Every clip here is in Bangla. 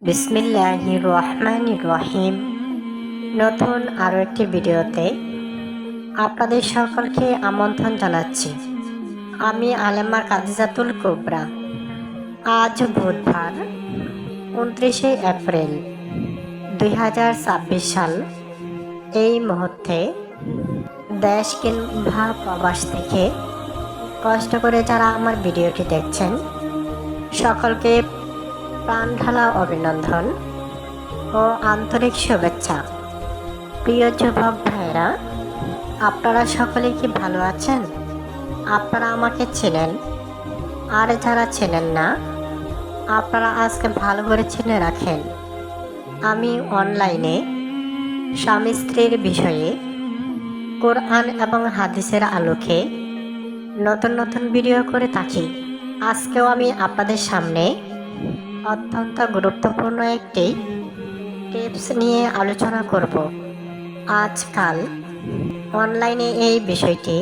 বিসমিল্লাহির রহমানির রহিম। নতুন আরও একটি ভিডিওতে আপনাদের সকলকে আমন্ত্রণ জানাচ্ছি। আমি আলেমা কাদিজাতুল কুবরা। আজ বুধবার 29শে এপ্রিল 2026 সাল। এই মুহূর্তে দেশ কিংবা প্রবাস থেকে কষ্ট করে যারা আমার ভিডিওটি দেখছেন সকলকে প্রাণ ঢালা অভিনন্দন ও আন্তরিক শুভেচ্ছা। প্রিয় যুবক ভাইরা, আপনারা সকলে কি ভালো আছেন? আপনারা আমাকে চেনেন, আর যারা চেনেন না আপনারা আজকে ভালো করে চিনে রাখেন। আমি অনলাইনে স্বামী স্ত্রীর বিষয়ে কোরআন এবং হাদিসের আলোকে নতুন নতুন ভিডিও করে থাকি। আজকেও আমি আপনাদের সামনে অত্যন্ত গুরুত্বপূর্ণ একটি টিপস নিয়ে আলোচনা করব। আজকাল অনলাইনে এই বিষয়টি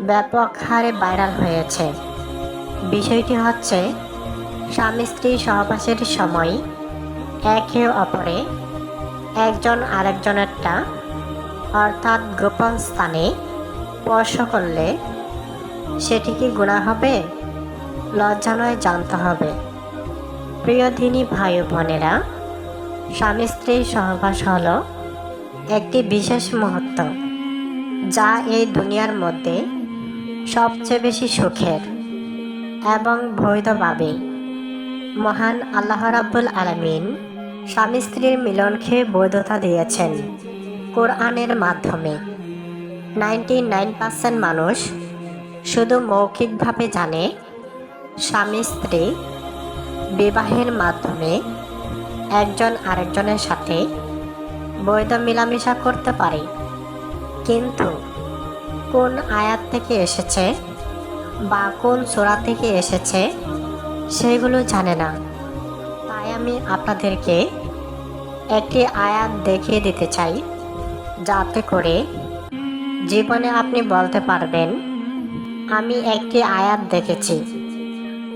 ব্যাপক হারে ভাইরাল হয়েছে। বিষয়টি হচ্ছে স্বামী স্ত্রী সহবাসের সময় একে অপরে একজন আরেকজনেরটা অর্থাৎ গোপন স্থানে স্পর্শ করলে সেটি কি গুনাহ হবে? লজ্জা নয়, জানতে হবে। প্রিয় দিনী ভাই বোনেরা, স্বামী স্ত্রীর সহবাস হলো একটি বিশেষ মুহূর্ত, যা এই দুনিয়ার মধ্যে সবচেয়ে বেশি সুখের এবং বৈধভাবে মহান আল্লাহ রাব্বুল আলামিন স্বামী স্ত্রীর মিলনকে বৈধতা দিয়েছেন কোরআনের মাধ্যমে। 99% মানুষ শুধু মৌখিকভাবে জানে স্বামী স্ত্রী বিবাহের মাধ্যমে একজন আরেকজনের সাথে বৈধ মেলামেশা করতে পারে, কিন্তু কোন আয়াত থেকে এসেছে বা কোন সূরা থেকে এসেছে সেগুলো জানে না। তাই আমি আপনাদেরকে একটি আয়াত দেখিয়ে দিতে চাই, যাতে করে জীবনে আপনি বলতে পারবেন আমি একটি আয়াত দেখেছি।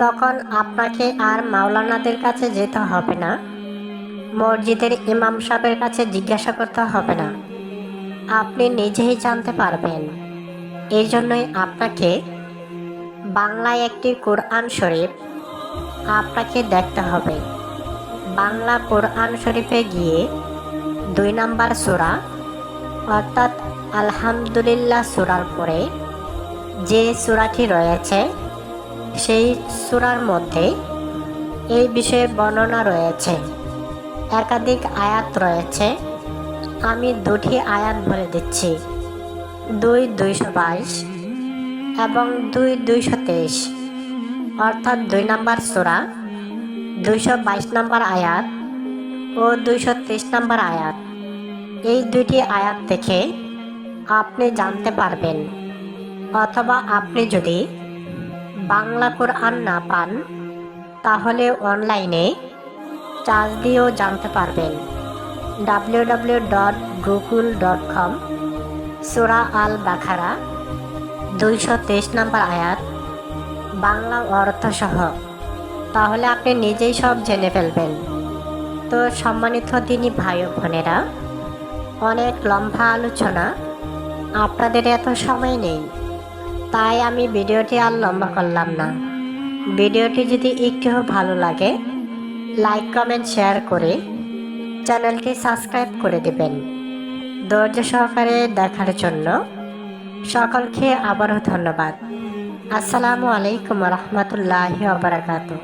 তখন আপনাকে আর মাওলানাদের কাছে যেতে হবে না, মসজিদের ইমাম সাহেবের কাছে জিজ্ঞাসা করতে হবে না, আপনি নিজেই জানতে পারবেন। এই জন্যই আপনাকে বাংলায় একটি কোরআন শরীফ আপনাকে দেখতে হবে। বাংলা কোরআন শরীফে গিয়ে 2 নম্বর সূরা অর্থাৎ আলহামদুলিল্লাহ সূরার পরে যে সূরাটি রয়েছে সেই সূরার মধ্যে এই বিষয়ে বর্ণনা রয়েছে। একাধিক আয়াত রয়েছে, আমি 2টি আয়াত বলে দিচ্ছি। 2:222 এবং 2:223 অর্থাৎ 2 নম্বর সূরা 222 নম্বর আয়াত ও 223 নম্বর আয়াত। এই 2টি আয়াত থেকে আপনি জানতে পারবেন, অথবা আপনি যদি বাংলা কোরআন না পান তাহলে অনলাইনে চার্জ দিয়েও জানতে পারবেন। www.google.com সূরা আল বাকারা 223 নম্বর আয়াত বাংলা অর্থ সহ, তাহলে আপনি নিজেই সব জেনে ফেলবেন। তো সম্মানিত দিনী ভাই বোনেরা, অনেক লম্বা আলোচনা, আপনাদের এত সময় নেই, তাই আমি ভিডিওটি আর লম্বা করলাম না। ভিডিওটি যদি একটু ভালো লাগে লাইক কমেন্ট শেয়ার করে চ্যানেলটি সাবস্ক্রাইব করে দেবেন। ধৈর্য সহকারে দেখার জন্য সকলকে আবারও ধন্যবাদ। আসসালামু আলাইকুম রহমতুল্লাহি ওয়া বারাকাতুহু।